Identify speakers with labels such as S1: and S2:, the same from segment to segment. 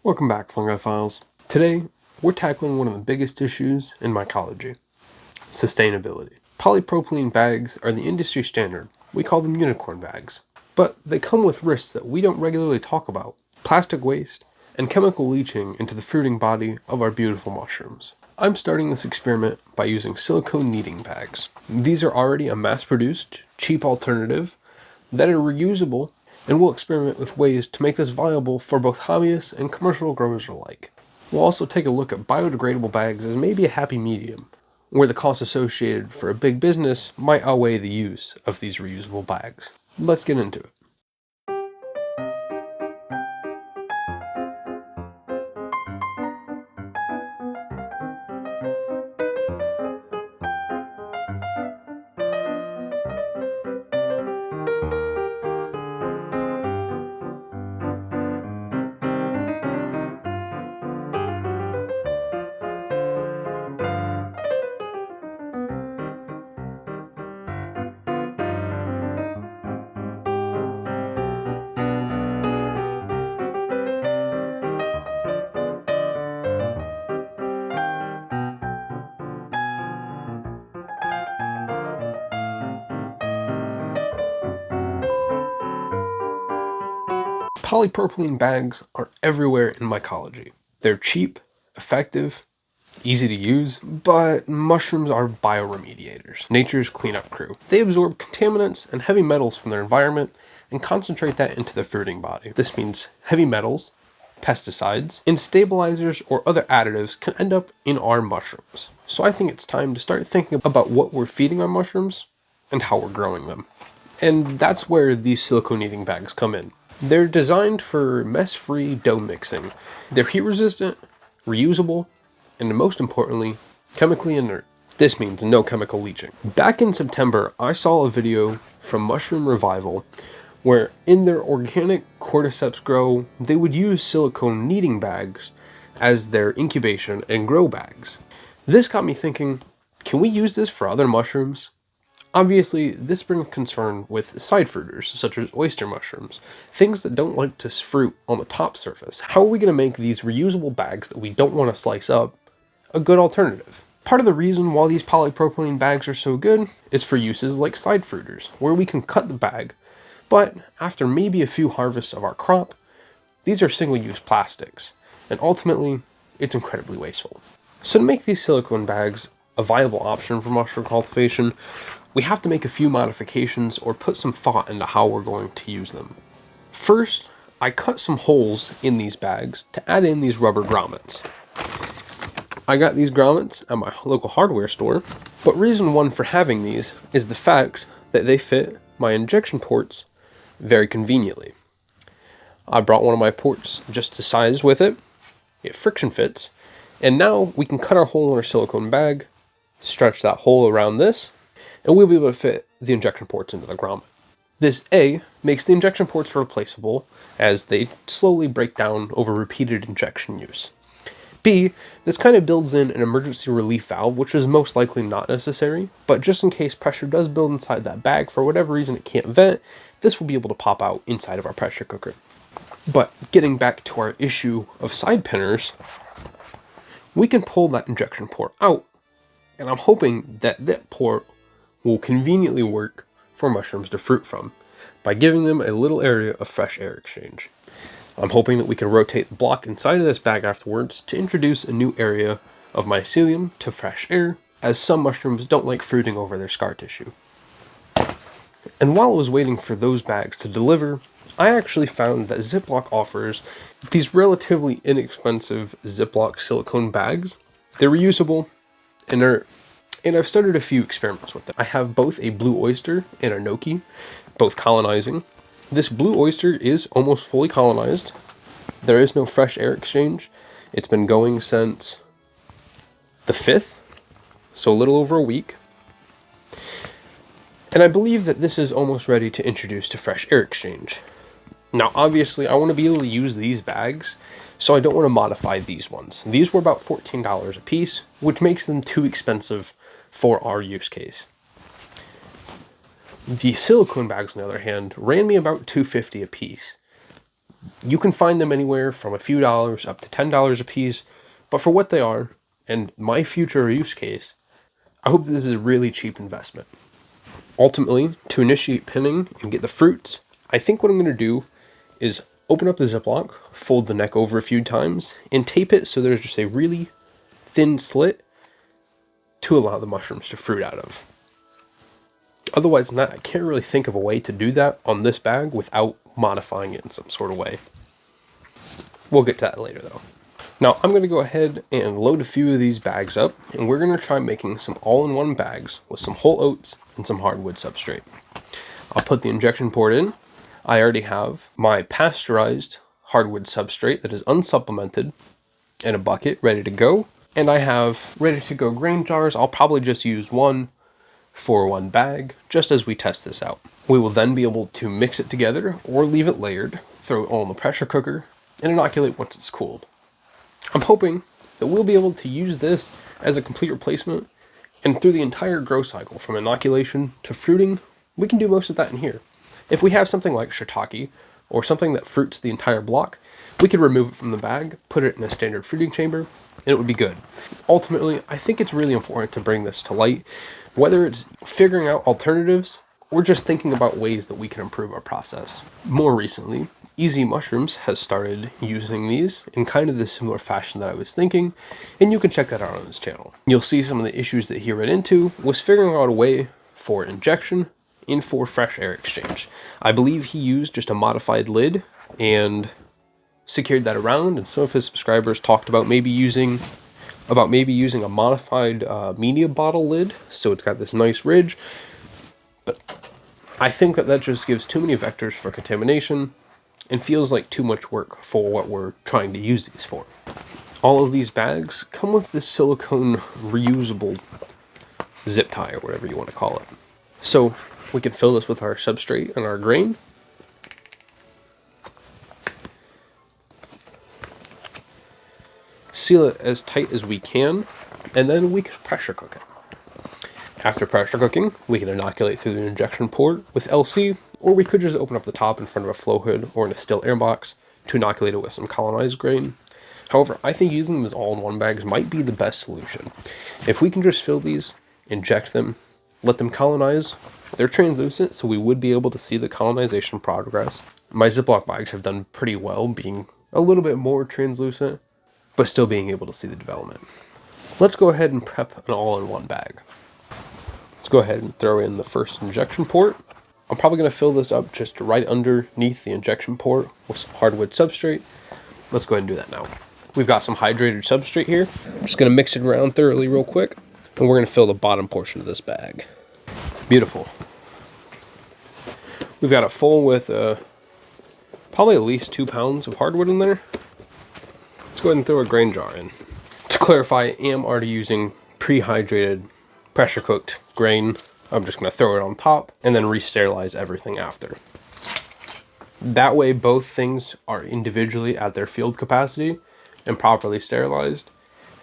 S1: Welcome back, Fungi Files. Today, we're tackling one of the biggest issues in mycology: sustainability. Polypropylene bags are the industry standard. We call them unicorn bags. But they come with risks that we don't regularly talk about: plastic waste and chemical leaching into the fruiting body of our beautiful mushrooms. I'm starting this experiment by using silicone kneading bags. These are already a mass-produced, cheap alternative that are reusable, and we'll experiment with ways to make this viable for both hobbyists and commercial growers alike. We'll also take a look at biodegradable bags as maybe a happy medium, where the costs associated for a big business might outweigh the use of these reusable bags. Let's get into it. Polypropylene bags are everywhere in mycology. They're cheap, effective, easy to use, but mushrooms are bioremediators, nature's cleanup crew. They absorb contaminants and heavy metals from their environment and concentrate that into the fruiting body. This means heavy metals, pesticides, and stabilizers or other additives can end up in our mushrooms. So I think it's time to start thinking about what we're feeding our mushrooms and how we're growing them. And that's where these silicone eating bags come in. They're designed for mess-free dough mixing. They're heat-resistant, reusable, and most importantly, chemically inert. This means no chemical leaching. Back in September, I saw a video from Mushroom Revival where in their organic cordyceps grow, they would use silicone kneading bags as their incubation and grow bags. This got me thinking, can we use this for other mushrooms? Obviously, this brings concern with side fruiters, such as oyster mushrooms, things that don't like to fruit on the top surface. How are we going to make these reusable bags that we don't want to slice up a good alternative? Part of the reason why these polypropylene bags are so good is for uses like side fruiters, where we can cut the bag, but after maybe a few harvests of our crop, these are single-use plastics, and ultimately, it's incredibly wasteful. So to make these silicone bags a viable option for mushroom cultivation, we have to make a few modifications or put some thought into how we're going to use them. First, I cut some holes in these bags to add in these rubber grommets. I got these grommets at my local hardware store, but reason one for having these is the fact that they fit my injection ports very conveniently. I brought one of my ports just to size with it, it friction fits, and now we can cut our hole in our silicone bag, stretch that hole around this, and we'll be able to fit the injection ports into the grommet. This A makes the injection ports replaceable as they slowly break down over repeated injection use. B, this kind of builds in an emergency relief valve, which is most likely not necessary, but just in case pressure does build inside that bag, for whatever reason it can't vent, this will be able to pop out inside of our pressure cooker. But getting back to our issue of side pinners, we can pull that injection port out, and I'm hoping that that port will conveniently work for mushrooms to fruit from by giving them a little area of fresh air exchange. I'm hoping that we can rotate the block inside of this bag afterwards to introduce a new area of mycelium to fresh air, as some mushrooms don't like fruiting over their scar tissue. And while I was waiting for those bags to deliver, I actually found that Ziploc offers these relatively inexpensive Ziploc silicone bags. They're reusable, inert, and I've started a few experiments with them. I have both a blue oyster and a gnocchi, both colonizing. This blue oyster is almost fully colonized. There is no fresh air exchange. It's been going since the 5th, so a little over a week. And I believe that this is almost ready to introduce to fresh air exchange. Now, obviously, I want to be able to use these bags, so I don't want to modify these ones. These were about $14 a piece, which makes them too expensive for our use case. The silicone bags, on the other hand, ran me about $2.50 a piece. You can find them anywhere from a few dollars up to $10 a piece, but for what they are, and my future use case, I hope this is a really cheap investment. Ultimately, to initiate pinning and get the fruits, I think what I'm going to do is open up the Ziploc, fold the neck over a few times, and tape it so there's just a really thin slit to allow the mushrooms to fruit out of. Otherwise than that, I can't really think of a way to do that on this bag without modifying it in some sort of way. We'll get to that later though. Now I'm going to go ahead and load a few of these bags up, and we're going to try making some all-in-one bags with some whole oats and some hardwood substrate. I'll put the injection port in. I already have my pasteurized hardwood substrate that is unsupplemented in a bucket ready to go. And I have ready to go grain jars. I'll probably just use one for one bag just as we test this out. We will then be able to mix it together or leave it layered, throw it all in the pressure cooker, and inoculate once it's cooled. I'm hoping that we'll be able to use this as a complete replacement, and through the entire grow cycle from inoculation to fruiting, we can do most of that in here. If we have something like shiitake or something that fruits the entire block, we could remove it from the bag, put it in a standard fruiting chamber, and it would be good. Ultimately, I think it's really important to bring this to light, whether it's figuring out alternatives or just thinking about ways that we can improve our process. More recently, Easy Mushrooms has started using these in kind of the similar fashion that I was thinking, and you can check that out on his channel. You'll see some of the issues that he ran into was figuring out a way for injection and for fresh air exchange. I believe he used just a modified lid and secured that around, and some of his subscribers talked about maybe using a modified media bottle lid, so it's got this nice ridge. But I think that just gives too many vectors for contamination and feels like too much work for what we're trying to use these for. All of these bags come with this silicone reusable zip tie, or whatever you want to call it. So we can fill this with our substrate and our grain. Seal it as tight as we can, and then we can pressure cook it. After pressure cooking, we can inoculate through the injection port with LC, or we could just open up the top in front of a flow hood or in a still air box to inoculate it with some colonized grain. However, I think using them as all-in-one bags might be the best solution. If we can just fill these, inject them, let them colonize, they're translucent, so we would be able to see the colonization progress. My Ziploc bags have done pretty well being a little bit more translucent, but still being able to see the development. Let's go ahead and prep an all-in-one bag. Let's go ahead and throw in the first injection port. I'm probably going to fill this up just right underneath the injection port with some hardwood substrate. Let's go ahead and do that now. We've got some hydrated substrate here. I'm just going to mix it around thoroughly real quick, and we're going to fill the bottom portion of this bag. Beautiful. We've got it full with probably at least 2 pounds of hardwood in there. Let's go ahead and throw a grain jar in. To clarify, I am already using pre-hydrated, pressure-cooked grain. I'm just going to throw it on top and then re-sterilize everything after. That way both things are individually at their field capacity and properly sterilized,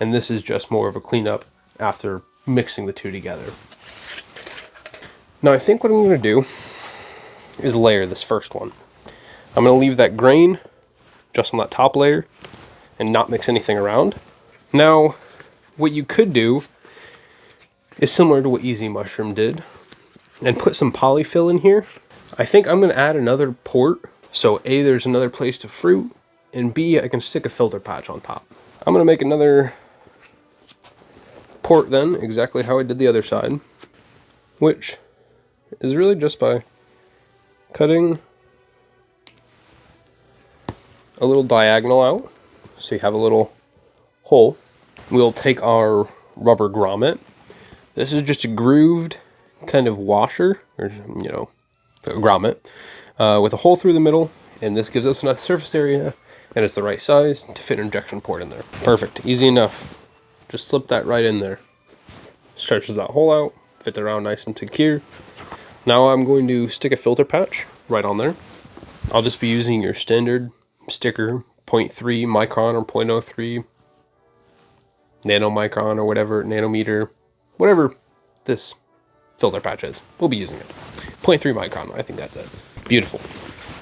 S1: and this is just more of a cleanup after mixing the two together. Now I think what I'm going to do is layer this first one. I'm going to leave that grain just on that top layer and not mix anything around. Now, what you could do is similar to what Easy Mushroom did and put some polyfill in here. I think I'm going to add another port, so A, there's another place to fruit, and B, I can stick a filter patch on top. I'm going to make another port then, exactly how I did the other side, which is really just by cutting a little diagonal out, so you have a little hole. We'll take our rubber grommet. This is just a grooved kind of washer, or a grommet, with a hole through the middle, and this gives us enough surface area, and it's the right size to fit an injection port in there. Perfect, easy enough. Just slip that right in there. Stretches that hole out, fits around nice and secure. Now I'm going to stick a filter patch right on there. I'll just be using your standard sticker, 0.3 micron or 0.03 nanomicron or whatever, nanometer, whatever this filter patch is. We'll be using it. 0.3 micron, I think that's it. Beautiful.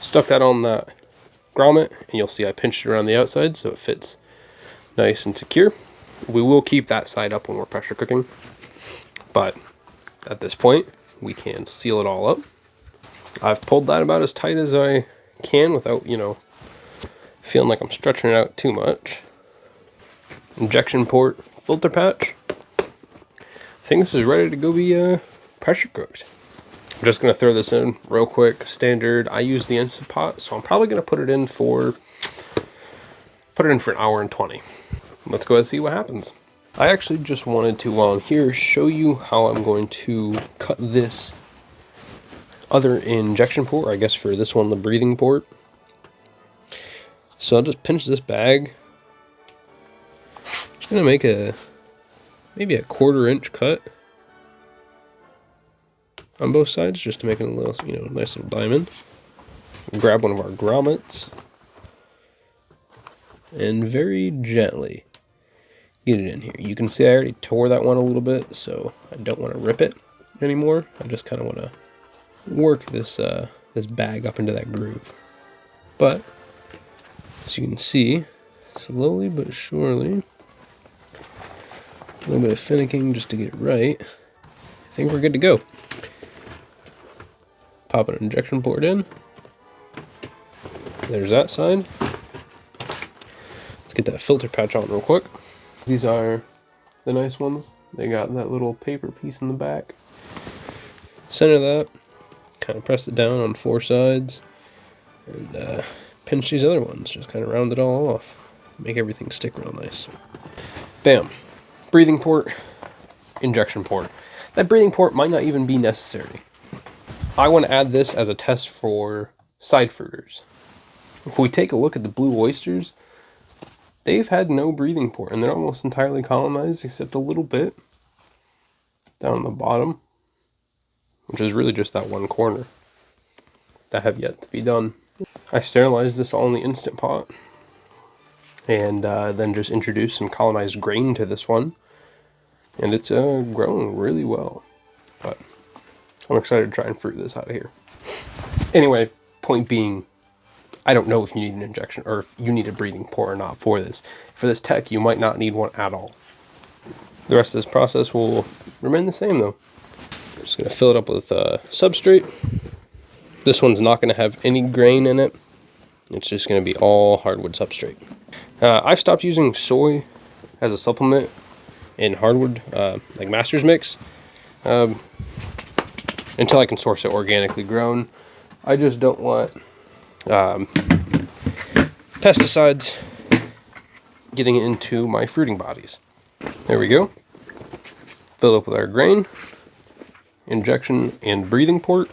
S1: Stuck that on that grommet, and you'll see I pinched it around the outside so it fits nice and secure. We will keep that side up when we're pressure cooking, but at this point we can seal it all up. I've pulled that about as tight as I can without, you know, feeling like I'm stretching it out too much. Injection port, filter patch. I think this is ready to go be pressure cooked. I'm just going to throw this in real quick, standard. I use the Instant Pot, so I'm probably going to put it in for an hour and 20. Let's go ahead and see what happens. I actually just wanted to, while I'm here, show you how I'm going to cut this other injection port, or I guess for this one, the breathing port. So I'll just pinch this bag. Just going to make maybe a 1/4 inch cut on both sides, just to make it a little, you know, nice little diamond. Grab one of our grommets and very gently get it in here. You can see I already tore that one a little bit, so I don't want to rip it anymore. I just kind of want to work this this bag up into that groove. But as you can see, slowly but surely, a little bit of finicking just to get it right. I think we're good to go. Pop an injection port in. There's that side. Let's get that filter patch on real quick. These are the nice ones. They got that little paper piece in the back. Center that. Kind of press it down on 4 sides. And pinch these other ones. Just kind of round it all off. Make everything stick real nice. Bam. Breathing port. Injection port. That breathing port might not even be necessary. I want to add this as a test for side fruiters. If we take a look at the blue oysters, they've had no breathing port, and they're almost entirely colonized except a little bit down the bottom, which is really just that one corner that have yet to be done. I sterilized this all in the Instant Pot, and then just introduced some colonized grain to this one, and it's grown really well. But I'm excited to try and fruit this out of here. Anyway, point being, I don't know if you need an injection or if you need a breathing port or not for this. For this tech, you might not need one at all. The rest of this process will remain the same though. I'm just going to fill it up with substrate. This one's not going to have any grain in it. It's just going to be all hardwood substrate. I've stopped using soy as a supplement in hardwood, like Master's Mix, until I can source it organically grown. I just don't want pesticides getting into my fruiting bodies. There we go. Fill up with our grain, injection, and breathing port.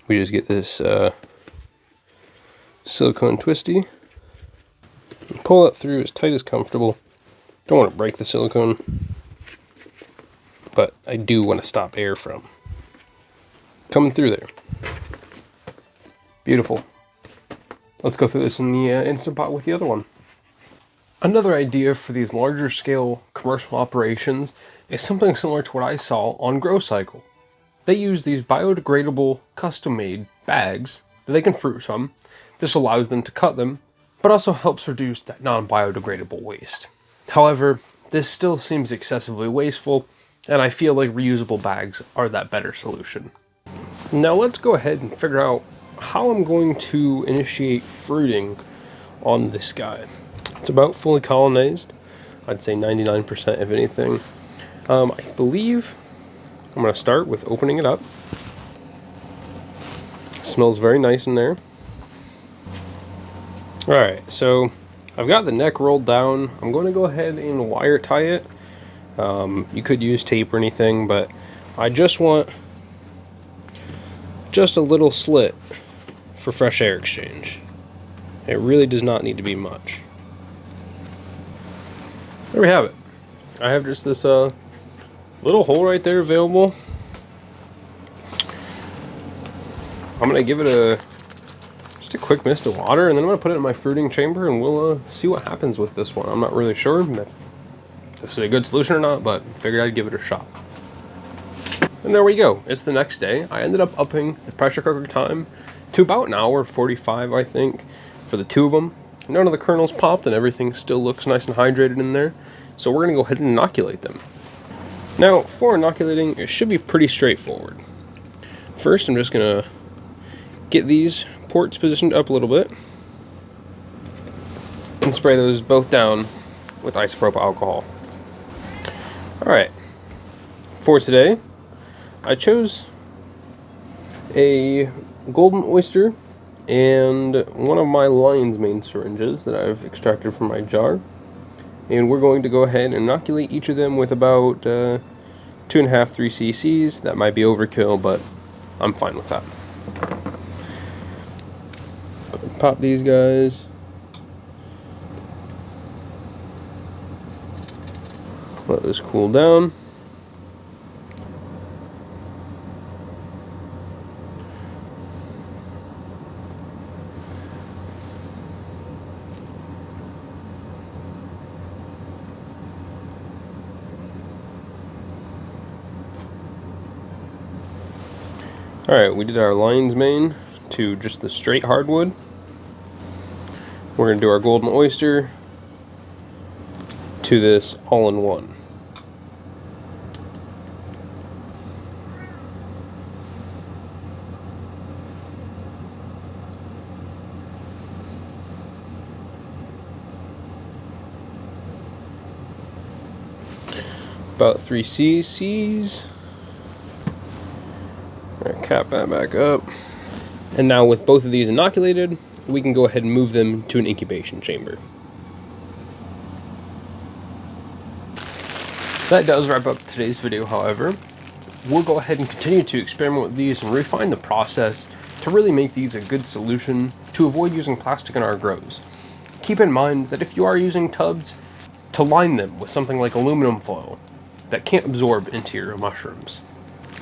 S1: We just get this silicone twisty. Pull it through as tight as comfortable. Don't want to break the silicone, but I do want to stop air from coming through there. Beautiful. Let's go through this in the Instant Pot with the other one. Another idea for these larger scale commercial operations is something similar to what I saw on Grow Cycle. They use these biodegradable custom-made bags that they can fruit from. This allows them to cut them, but also helps reduce that non-biodegradable waste. However, this still seems excessively wasteful, and I feel like reusable bags are that better solution. Now let's go ahead and figure out how I'm going to initiate fruiting on this guy. It's about fully colonized. I'd say 99% if anything. I believe I'm going to start with opening it up. It smells very nice in there. Alright, so I've got the neck rolled down. I'm going to go ahead and wire tie it. You could use tape or anything, but I just want just a little slit for fresh air exchange. It really does not need to be much. There we have it. I have just this little hole right there available. I'm going to give it just a quick mist of water, and then I'm going to put it in my fruiting chamber, and we'll see what happens with this one. I'm not really sure if this is a good solution or not, but figured I'd give it a shot. And there we go. It's the next day. I ended up upping the pressure cooker time to about 1 hour 45, I think. for the 2 of them. None of the kernels popped and everything still looks nice and hydrated in there. So we're going to go ahead and inoculate them. Now, for inoculating, it should be pretty straightforward. First, I'm just going to get these ports positioned up a little bit and spray those both down with isopropyl alcohol. Alright, for today, I chose a golden oyster and one of my lion's mane syringes that I've extracted from my jar. And we're going to go ahead and inoculate each of them with about 2.5–3 cc's. That might be overkill, but I'm fine with that. Pop these guys. Let this cool down. Alright, we did our lion's mane to just the straight hardwood. We're going to do our golden oyster to this all-in-one. About 3 cc's. Cap that back up. And now with both of these inoculated, we can go ahead and move them to an incubation chamber. That does wrap up today's video, however. We'll go ahead and continue to experiment with these and refine the process to really make these a good solution to avoid using plastic in our grows. Keep in mind that if you are using tubs, to line them with something like aluminum foil that can't absorb into your mushrooms.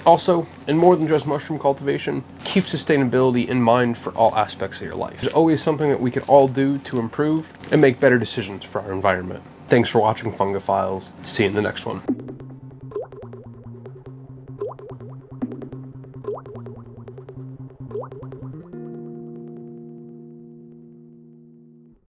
S1: Also, in more than just mushroom cultivation, keep sustainability in mind for all aspects of your life. There's always something that we can all do to improve and make better decisions for our environment. Thanks for watching, Fungophiles. See you in the next one.